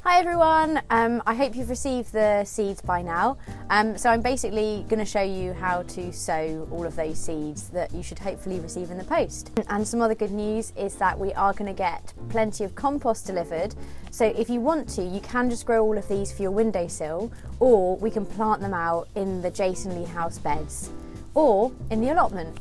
Hi everyone, I hope you've received the seeds by now. So I'm basically going to show you how to sow all of those seeds that you should hopefully receive in the post. And some other good news is that we are going to get plenty of compost delivered. So if you want to, you can just grow all of these for your windowsill, or we can plant them out in the Jason Lee house beds, or in the allotment.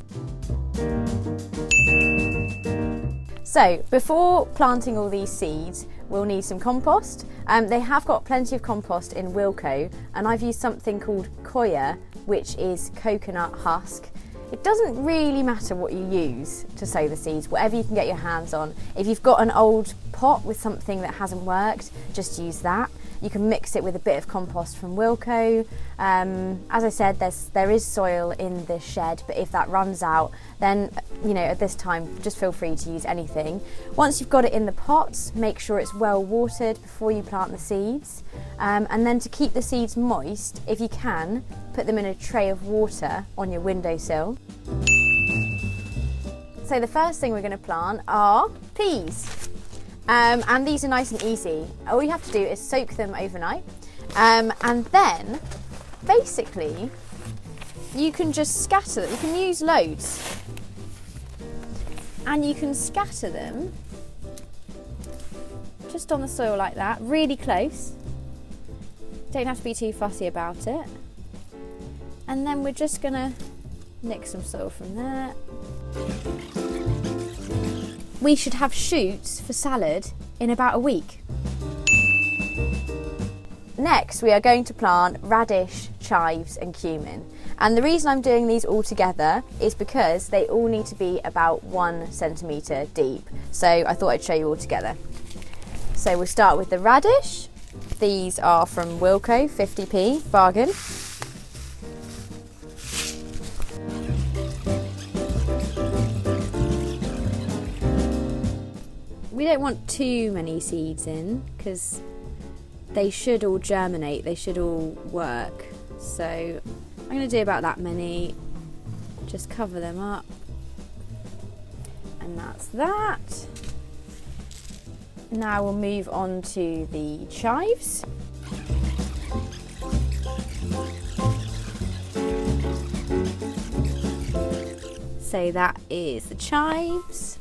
So before planting all these seeds, we'll need some compost. They have got plenty of compost in Wilko, and I've used something called Koya, which is coconut husk. It doesn't really matter what you use to sow the seeds, whatever you can get your hands on. If you've got an old pot with something that hasn't worked, just use that. You can mix it with a bit of compost from Wilko. As I said, there is soil in this shed, but if that runs out, then at this time, just feel free to use anything. Once you've got it in the pots, make sure it's well watered before you plant the seeds. And then to keep the seeds moist, if you can, put them in a tray of water on your windowsill. So the first thing we're going to plant are peas. And these are nice and easy. All you have to do is soak them overnight, and then basically you can just scatter them. You can use loads, and you can scatter them just on the soil like that, really close. Don't have to be too fussy about it. And then we're just gonna nick some soil from there. We should have shoots for salad in about a week. Next, we are going to plant radish, chives and cumin. And the reason I'm doing these all together is because they all need to be about 1 centimetre deep. So I thought I'd show you all together. So we'll start with the radish. These are from Wilko, 50p, bargain. We don't want too many seeds in because they should all germinate, they should all work. So I'm going to do about that many, just cover them up, and that's that. Now we'll move on to the chives. So that is the chives.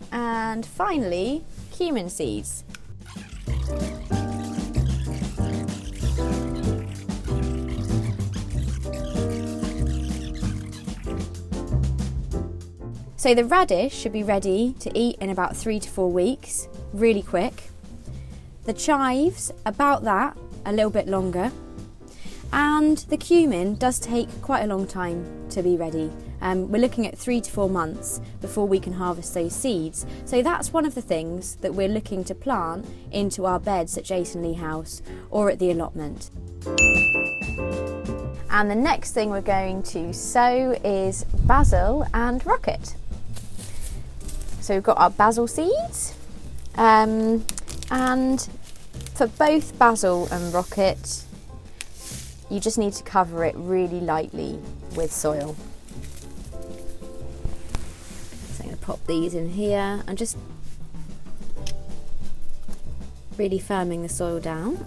And finally, cumin seeds. So the radish should be ready to eat in about 3 to 4 weeks, really quick. The chives, about that, a little bit longer. And the cumin does take quite a long time to be ready. We're looking at 3 to 4 months before we can harvest those seeds. So that's one of the things that we're looking to plant into our beds at Jason Lee House or at the allotment. And the next thing we're going to sow is Basil and Rocket. So we've got our Basil seeds, and for both Basil and Rocket, you just need to cover it really lightly with soil. So I'm going to pop these in here and just really firming the soil down.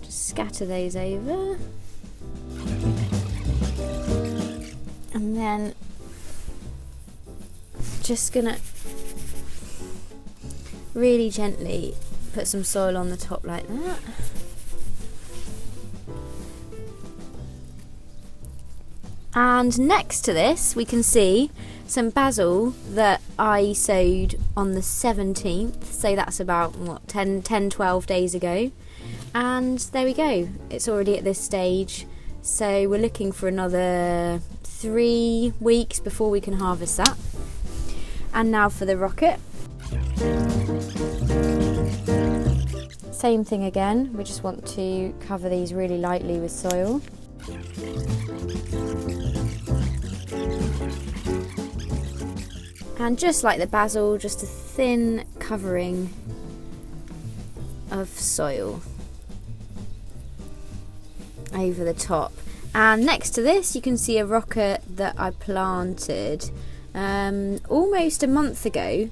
Just scatter those over. And then just going to really gently put some soil on the top like that. And next to this we can see some basil that I sowed on the 17th, so that's about 10-12 days ago. And there we go, it's already at this stage, so we're looking for another 3 weeks before we can harvest that. And now for the rocket. Same thing again, we just want to cover these really lightly with soil. And just like the basil, just a thin covering of soil over the top. And next to this you can see a rocket that I planted almost a month ago,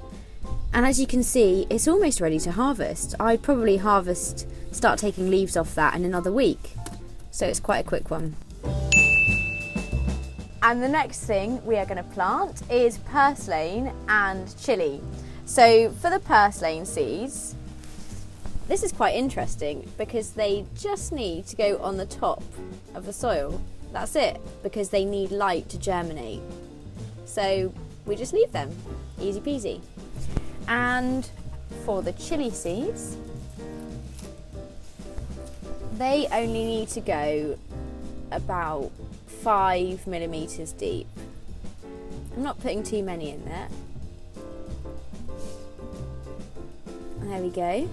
And as you can see, it's almost ready to harvest. I'd probably start taking leaves off that in another week. So it's quite a quick one. And the next thing we are going to plant is Purslane and Chile. So for the Purslane seeds, this is quite interesting because they just need to go on the top of the soil. That's it, because they need light to germinate. So we just leave them, easy peasy. And for the chili seeds, they only need to go about 5 millimeters deep. I'm not putting too many in there. There we go.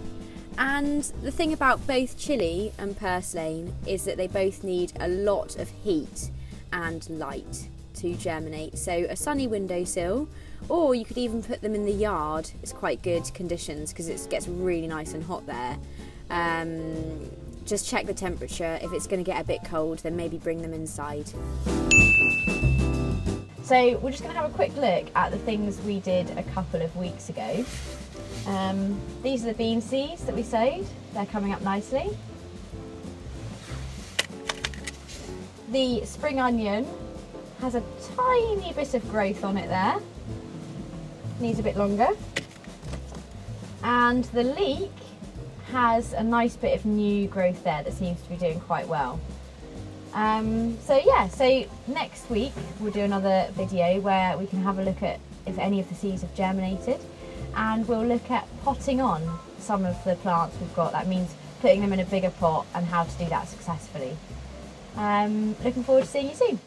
And the thing about both chili and purslane is that they both need a lot of heat and light to germinate. So a sunny windowsill, or you could even put them in the yard. It's quite good conditions because it gets really nice and hot there. Just check the temperature. If it's going to get a bit cold, then maybe bring them inside. So we're just going to have a quick look at the things we did a couple of weeks ago. These are the bean seeds that we sowed. They're coming up nicely. The spring onion has a tiny bit of growth on it there. Needs a bit longer. And the leek has a nice bit of new growth there that seems to be doing quite well. So next week we'll do another video where we can have a look at if any of the seeds have germinated, and we'll look at potting on some of the plants we've got. That means putting them in a bigger pot and how to do that successfully. Looking forward to seeing you soon.